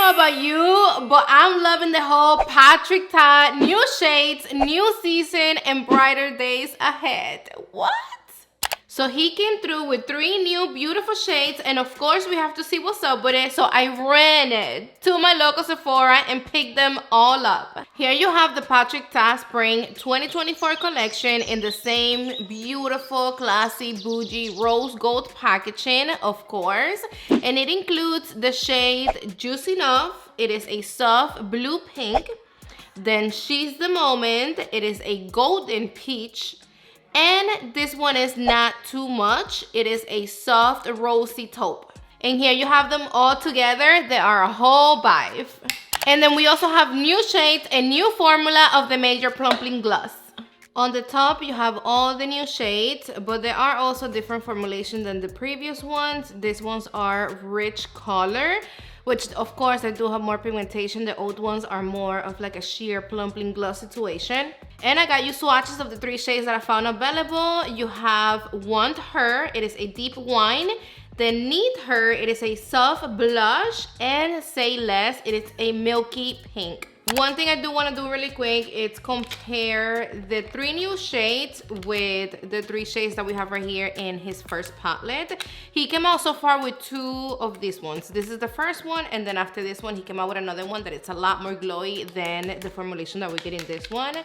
know about you, but I'm loving the whole Patrick Ta, new shades, new season, and brighter days ahead. What? So he came through with 3 new beautiful shades, and of course we have to see what's up with it. So I ran to my local Sephora and picked them all up. Here you have the Patrick Ta Spring 2024 collection in the same beautiful, classy, bougie rose gold packaging, of course. And it includes the shade Juicy Enough. It is a soft blue pink. Then She's the Moment. It is a golden peach. And this one is not too much. It is a soft rosy taupe. And here you have them all together. They are a whole 5. And then we also have new shades and new formula of the Major Plumping Gloss. On the top, you have all the new shades, but there are also different formulations than the previous ones. These ones are rich color, which of course they do have more pigmentation. The old ones are more of like a sheer plumping gloss situation. And I got you swatches of the 3 shades that I found available. You have Want Her, it is a deep wine. Then Need Her, it is a soft blush. And Say Less, it is a milky pink. One thing I do want to do really quick is compare the 3 new shades with the 3 shades that we have right here in his first palette. He came out so far with 2 of these ones. This is the first one, and then after this one, he came out with another one that it's a lot more glowy than the formulation that we get in this one.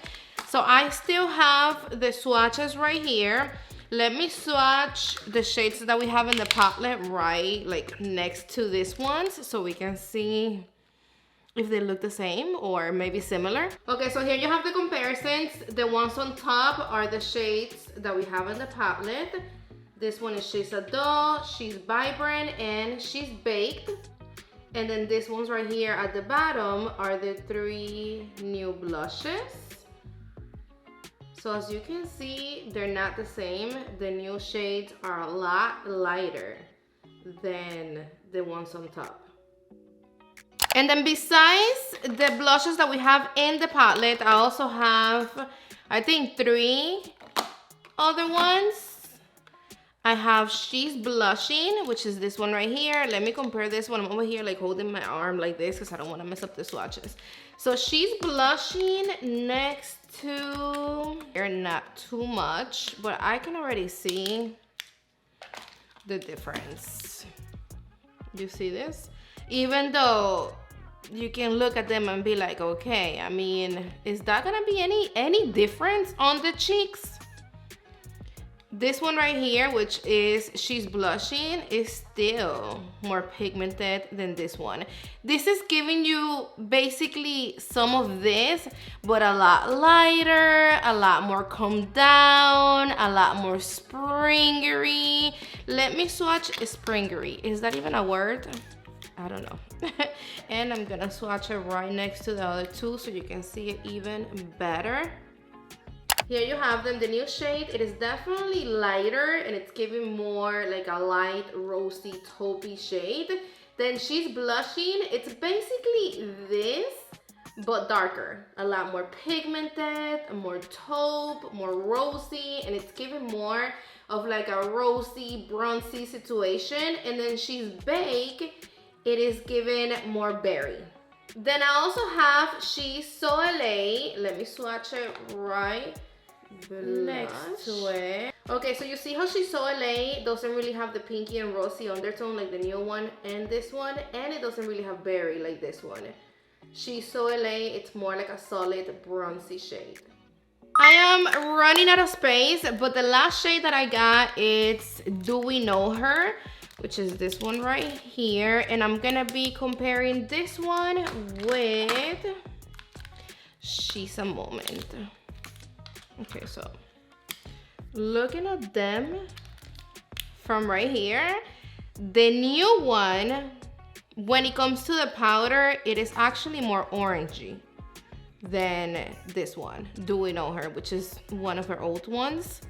So I still have the swatches right here. Let me swatch the shades that we have in the palette right like next to this ones so we can see if they look the same or maybe similar. Okay, so here you have the comparisons. The ones on top are the shades that we have in the palette. This one is She's a Doll, She's Vibrant, and She's Baked. And then these ones right here at the bottom are the 3 new blushes. So as you can see, they're not the same. The new shades are a lot lighter than the ones on top. And then besides the blushes that we have in the palette, I also have, I think, 3 other ones. I have She's Blushing, which is this one right here. Let me compare this one. I'm over here like holding my arm like this because I don't want to mess up the swatches. So She's Blushing next to, here, not too much, but I can already see the difference. You see this? Even though you can look at them and be like, okay, I mean, is that gonna be any difference on the cheeks? This one right here, which is She's Blushing, is still more pigmented than this one. This is giving you basically some of this, but a lot lighter, a lot more calmed down, a lot more springery. Let me swatch springery. Is that even a word? I don't know. And I'm gonna swatch it right next to the other 2 so you can see it even better. Here you have them, the new shade. It is definitely lighter and it's giving more like a light rosy taupey shade. Then She's Blushing. It's basically this, but darker. A lot more pigmented, more taupe, more rosy, and it's giving more of like a rosy, bronzy situation. And then She's Baked. It is giving more berry. Then I also have She's So LA. Let me swatch it right next to it. Okay, so you see how She's So LA doesn't really have the pinky and rosy undertone like the new one and this one, and it doesn't really have berry like this one. She's So LA, it's more like a solid bronzy shade. I am running out of space, but the last shade that I got is Do We Know Her, which is this one right here. And I'm gonna be comparing this one with She's a Moment. Okay, so looking at them from right here, the new one, when it comes to the powder, it is actually more orangey than this one, Do We Know Her, which is one of her old ones.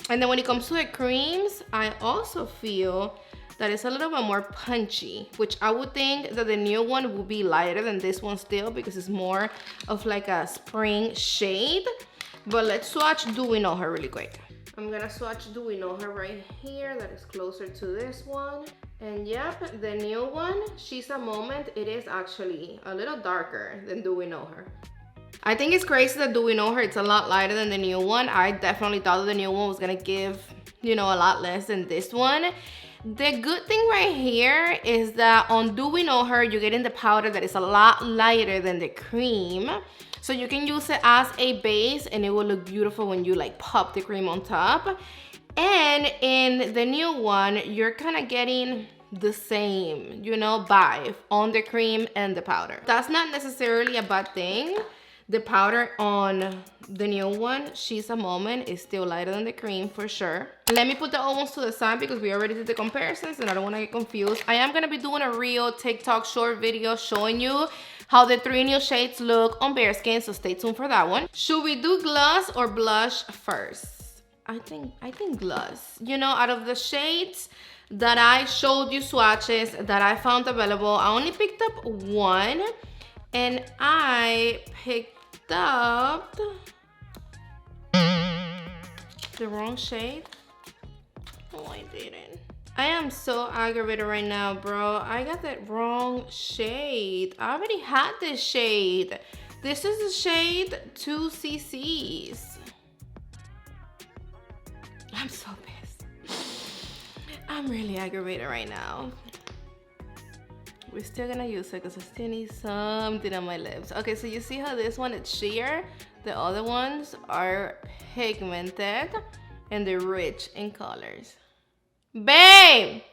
And then when it comes to the creams, I also feel that it's a little bit more punchy, which I would think that the new one will be lighter than this one still because it's more of like a spring shade. But let's swatch Do We Know Her really quick. I'm gonna swatch Do We Know Her right here, that is closer to this one. And yep, the new one, She's a Moment, it is actually a little darker than Do We Know Her. I think it's crazy that Do We Know Her, it's a lot lighter than the new one. I definitely thought that the new one was gonna give, you know, a lot less than this one. The good thing right here is that on Do We Know Her, you're getting the powder that is a lot lighter than the cream. So you can use it as a base and it will look beautiful when you like pop the cream on top. And in the new one, you're kind of getting the same, you know, vibe on the cream and the powder. That's not necessarily a bad thing. The powder on the new one, She's a Moment, is still lighter than the cream for sure. Let me put the old ones to the side because we already did the comparisons and I don't want to get confused. I am going to be doing a real TikTok short video showing you how the 3 new shades look on bare skin, so stay tuned for that one. Should we do gloss or blush first? I think gloss. You know, out of the shades that I showed you swatches that I found available, I only picked up one and I picked up the wrong shade. No, I didn't. I am so aggravated right now, bro. I got that wrong shade. I already had this shade. This is the shade 2CCs. I'm so pissed. I'm really aggravated right now. We're still gonna use it because I still need something on my lips. Okay, so you see how this one is sheer? The other ones are pigmented and they're rich in colors. Babe!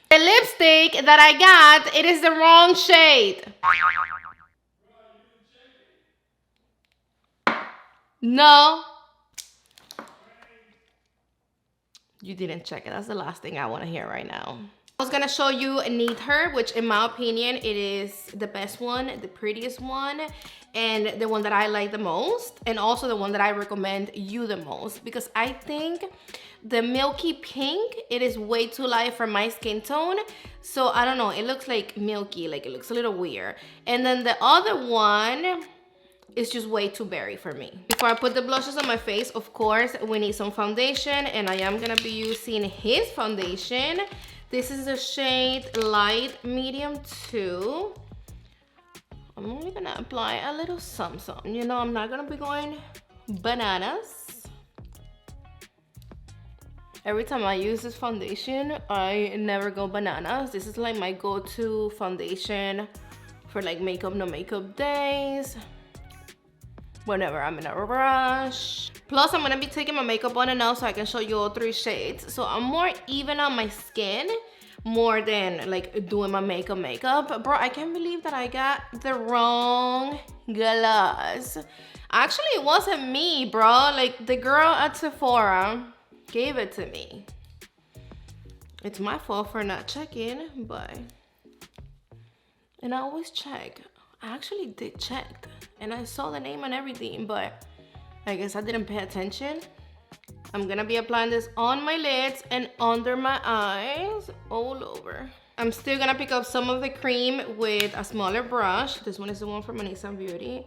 The lipstick that I got, it is the wrong shade. No. You didn't check it. That's the last thing I want to hear right now. I was gonna show you Need Her, which in my opinion, it is the best one, the prettiest one, and the one that I like the most, and also the one that I recommend you the most, because I think the milky pink, it is way too light for my skin tone. So I don't know, it looks like milky, like it looks a little weird. And then the other one, it's just way too berry for me. Before I put the blushes on my face, of course, we need some foundation, and I am gonna be using his foundation. This is the shade Light Medium 2. I'm only gonna apply a little something. You know, I'm not gonna be going bananas. Every time I use this foundation, I never go bananas. This is like my go-to foundation for like makeup, no makeup days. Whenever I'm in a rush. Plus, I'm gonna be taking my makeup on and off so I can show you all 3 shades. So I'm more even on my skin more than like doing my makeup. Bro, I can't believe that I got the wrong gloss. Actually, it wasn't me, bro. Like the girl at Sephora gave it to me. It's my fault for not checking, but... And I always check. I actually did check and I saw the name and everything, but I guess I didn't pay attention. I'm gonna be applying this on my lids and under my eyes, all over. I'm still gonna pick up some of the cream with a smaller brush. This one is the one from Manisa Beauty.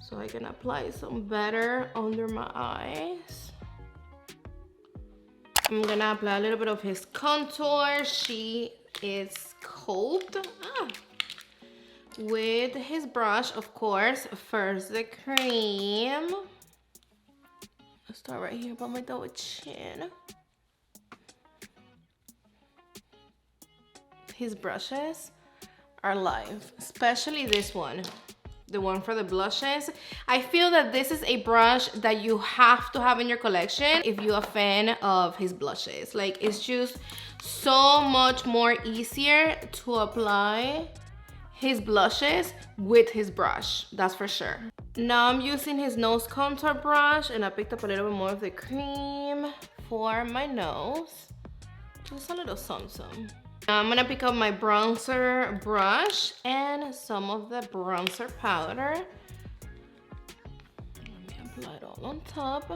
So I can apply some better under my eyes. I'm gonna apply a little bit of his contour. She is cold. With his brush, of course. First the cream. Let's start right here by my double chin. His brushes are live, especially this one, the one for the blushes. I feel that this is a brush that you have to have in your collection if you're a fan of his blushes. Like, it's just so much more easier to apply his blushes with his brush, that's for sure. Now I'm using his nose contour brush and I picked up a little bit more of the cream for my nose. Just a little something. Now I'm gonna pick up my bronzer brush and some of the bronzer powder. Let me apply it all on top.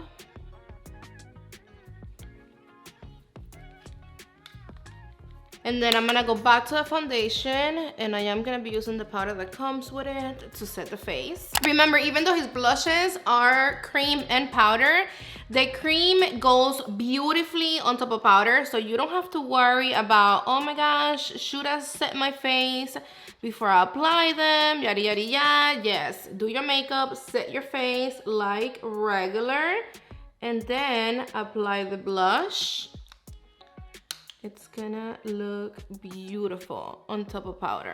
And then I'm gonna go back to the foundation, and I am gonna be using the powder that comes with it to set the face. Remember, even though his blushes are cream and powder, the cream goes beautifully on top of powder, so you don't have to worry about, oh my gosh, should I set my face before I apply them, yada yada yada. Yes, do your makeup, set your face like regular, and then apply the blush. It's gonna look beautiful on top of powder.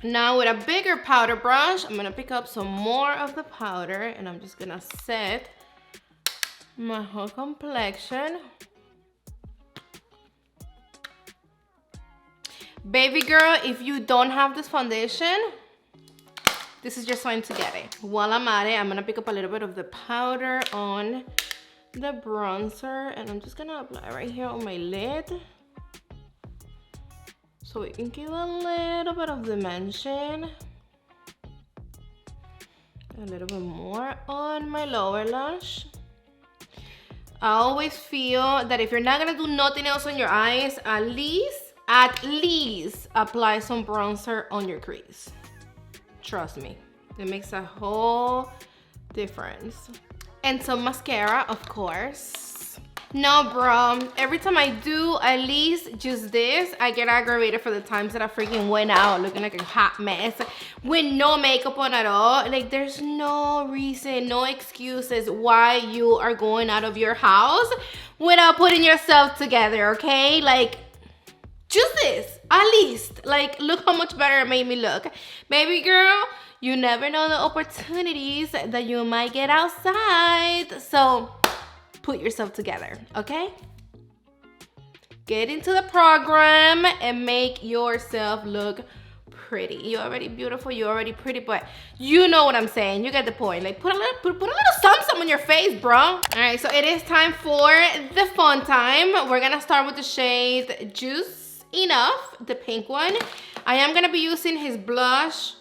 Now with a bigger powder brush, I'm gonna pick up some more of the powder, and I'm just gonna set my whole complexion. Baby girl, if you don't have this foundation, this is your sign to get it. While I'm at it, I'm gonna pick up a little bit of the powder on the bronzer, and I'm just gonna apply right here on my lid, so it can give a little bit of dimension. A little bit more on my lower lash. I always feel that if you're not gonna do nothing else on your eyes, at least apply some bronzer on your crease. Trust me, it makes a whole difference. And some mascara, of course. No, bro, every time I do at least just this, I get aggravated for the times that I freaking went out looking like a hot mess with no makeup on at all. Like, there's no reason, no excuses why you are going out of your house without putting yourself together, okay? Like, just this, at least. Like, look how much better it made me look. Baby girl, you never know the opportunities that you might get outside. So put yourself together, okay? Get into the program and make yourself look pretty. You're already beautiful, you're already pretty, but you know what I'm saying. You get the point. Like, put a little something on your face, bro. All right, so it is time for the fun time. We're gonna start with the shade Juice Enough, the pink one. I am gonna be using his brush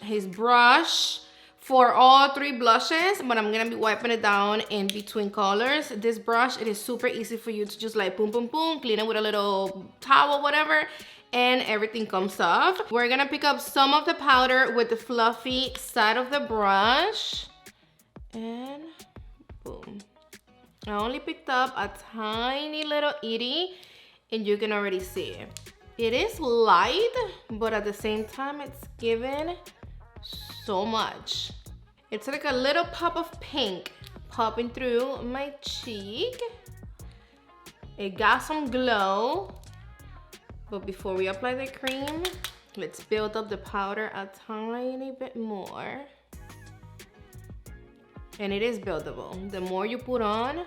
for all three blushes, but I'm gonna be wiping it down in between colors. This brush, it is super easy for you to just like boom, boom, boom, clean it with a little towel, whatever, and everything comes off. We're gonna pick up some of the powder with the fluffy side of the brush, and boom. I only picked up a tiny little itty, and you can already see it. It is light, but at the same time, it's giving so much. It's like a little pop of pink popping through my cheek. It got some glow. But before we apply the cream, let's build up the powder a tiny bit more. And it is buildable. The more you put on,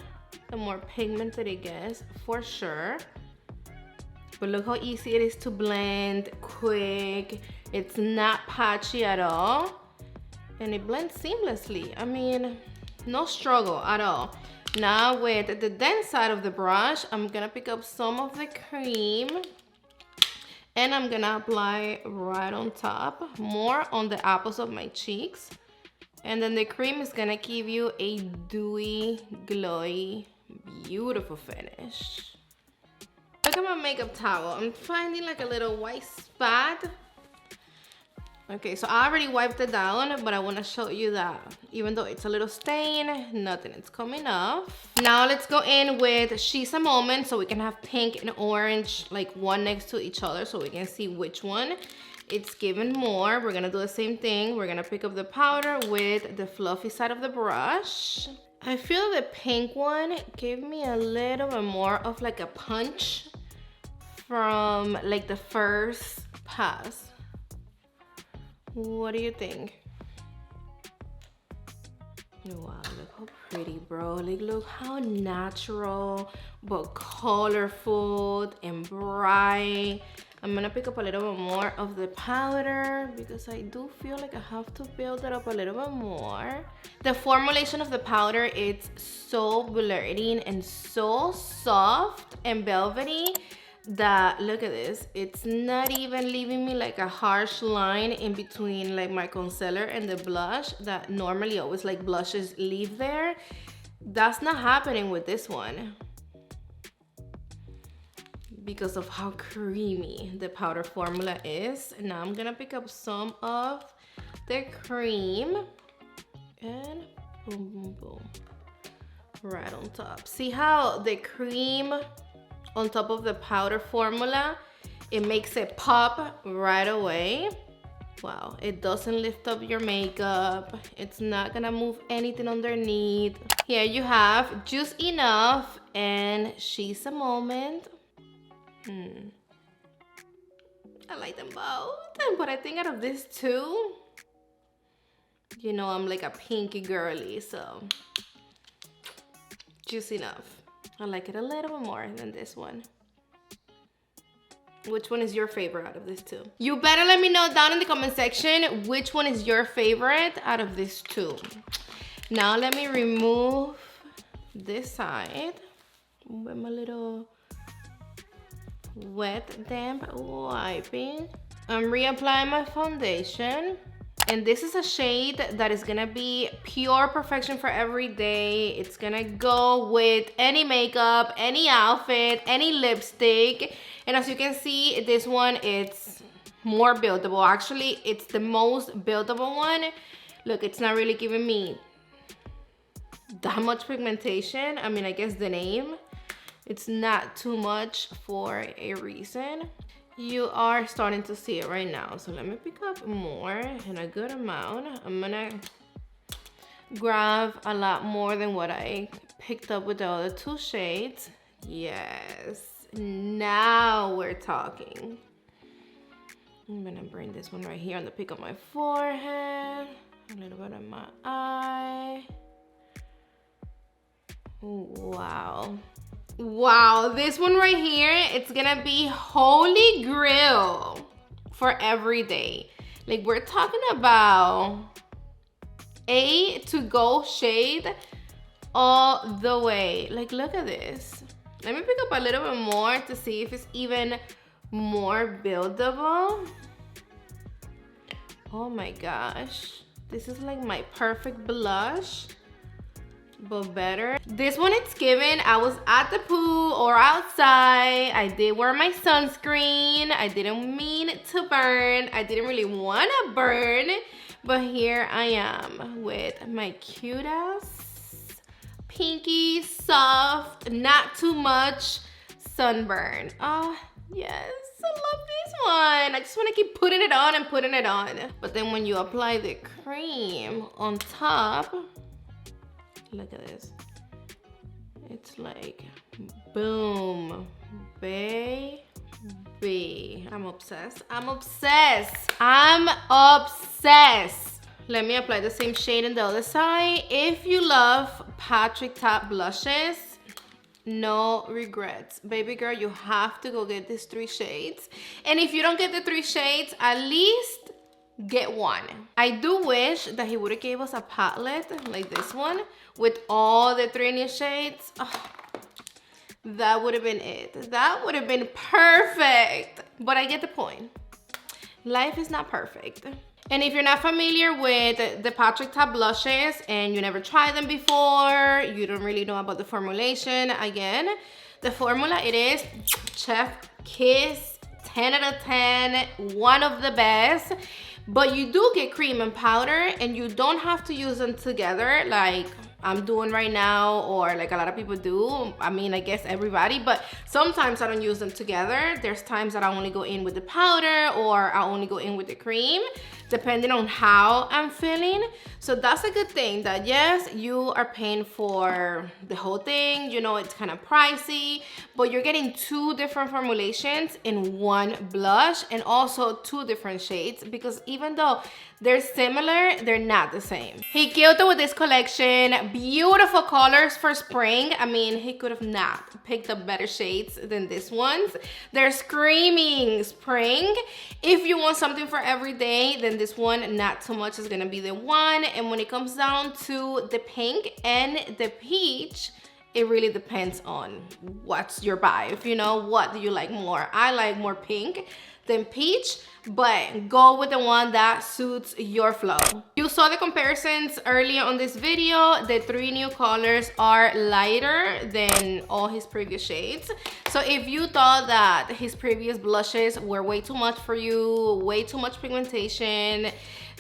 the more pigmented it gets, for sure. But look how easy it is to blend, quick. It's not patchy at all. And it blends seamlessly. I mean, no struggle at all. Now with the dense side of the brush, I'm gonna pick up some of the cream, and I'm gonna apply right on top, more on the apples of my cheeks. And then the cream is gonna give you a dewy, glowy, beautiful finish. Look at my makeup towel. I'm finding like a little white spot. Okay, so I already wiped it down, but I want to show you that even though it's a little stain, nothing is coming off. Now let's go in with She's a Moment, so we can have pink and orange like one next to each other, so we can see which one it's giving more. We're gonna do the same thing. We're gonna pick up the powder with the fluffy side of the brush. I feel the pink one gave me a little bit more of like a punch from like the first pass. What do you think? Wow, look how pretty, bro. Like, look how natural, but colorful and bright. I'm gonna pick up a little bit more of the powder because I do feel like I have to build it up a little bit more. The formulation of the powder, it's so blurting and so soft and velvety that, look at this, it's not even leaving me like a harsh line in between like my concealer and the blush that normally always like blushes leave there. That's not happening with this one. because of how creamy the powder formula is. Now I'm gonna pick up some of the cream and boom, boom, boom, right on top. See how the cream on top of the powder formula, it makes it pop right away. Wow, it doesn't lift up your makeup. It's not gonna move anything underneath. Here you have just enough, and she's a moment. I like them both, but I think out of these two, you know, I'm like a pinky girly, so just enough. I like it a little bit more than this one. Which one is your favorite out of these two? You better let me know down in the comment section which one is your favorite out of these two. Now let me remove this side with my little wet damp wiping. I'm reapplying my foundation. And this is a shade that is gonna be pure perfection for every day. It's gonna go with any makeup, any outfit, any lipstick. And as you can see, this one, it's more buildable. Actually, it's the most buildable one. Look, it's not really giving me that much pigmentation. I mean, I guess the name, it's not too much for a reason. You are starting to see it right now. So let me pick up more and a good amount. I'm gonna grab a lot more than what I picked up with the other two shades. Yes, now we're talking. I'm gonna bring this one right here on the peak of my forehead, a little bit on my eye. Wow. Wow, this one right here, it's gonna be holy grail for every day. Like, we're talking about a to-go shade all the way. Like, look at this. Let me pick up a little bit more to see if it's even more buildable. Oh my gosh. This is like my perfect blush, but better. This one, it's given, I was at the pool or outside. I did wear my sunscreen. I didn't mean to burn. I didn't really want to burn, but here I am with my cute ass, pinky, soft, not too much sunburn. Oh, yes. I love this one. I just want to keep putting it on and putting it on. But then when you apply the cream on top, look at this. It's like boom, baby. I'm obsessed. I'm obsessed. I'm obsessed. Let me apply the same shade on the other side. If you love Patrick Top blushes, no regrets. Baby girl, you have to go get these 3 shades. And if you don't get the 3 shades, at least get one. I do wish that he would have gave us a palette like this one with all the 3 new shades. Oh, that would have been it. That would have been perfect. But I get the point. Life is not perfect. And if you're not familiar with the Patrick Top blushes and you never tried them before, you don't really know about the formulation, again, the formula, it is chef kiss, 10 out of 10, one of the best. But you do get cream and powder, and you don't have to use them together like I'm doing right now, or like a lot of people do. I mean, I guess everybody, but sometimes I don't use them together. There's times that I only go in with the powder, or I only go in with the cream, depending on how I'm feeling. So that's a good thing, that yes, you are paying for the whole thing. You know, it's kind of pricey, but you're getting 2 different formulations in one blush, and also 2 different shades, because even though they're similar, they're not the same. He killed it with this collection. Beautiful colors for spring. I mean, he could have not picked up better shades than these ones. They're screaming spring. If you want something for every day, then this one, not so much, is gonna be the one. And when it comes down to the pink and the peach, it really depends on what's your vibe. You know, what do you like more? I like more pink than peach, but go with the one that suits your flow. You saw the comparisons earlier on this video. The 3 new colors are lighter than all his previous shades. So if you thought that his previous blushes were way too much for you, way too much pigmentation,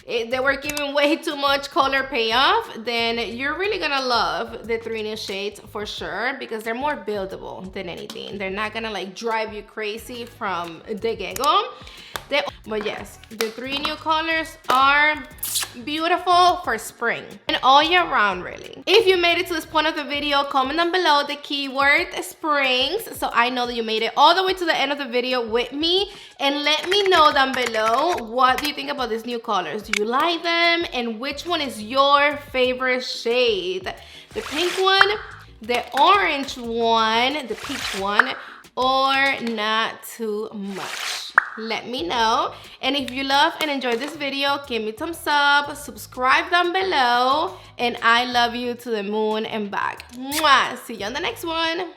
they were giving way too much color payoff, then you're really gonna love the 3 new shades for sure, because they're more buildable than anything. They're not gonna like drive you crazy from the get-go. But yes, the 3 new colors are beautiful for spring and all year round, really. If you made it to this point of the video, comment down below the keyword springs, so I know that you made it all the way to the end of the video with me. And let me know down below, what do you think about these new colors? Do you like them? And which one is your favorite shade? The pink one, the orange one, the peach one, or not too much? Let me know. And if you love and enjoyed this video, give me thumbs up, subscribe down below, and I love you to the moon and back. Mwah! See you on the next one.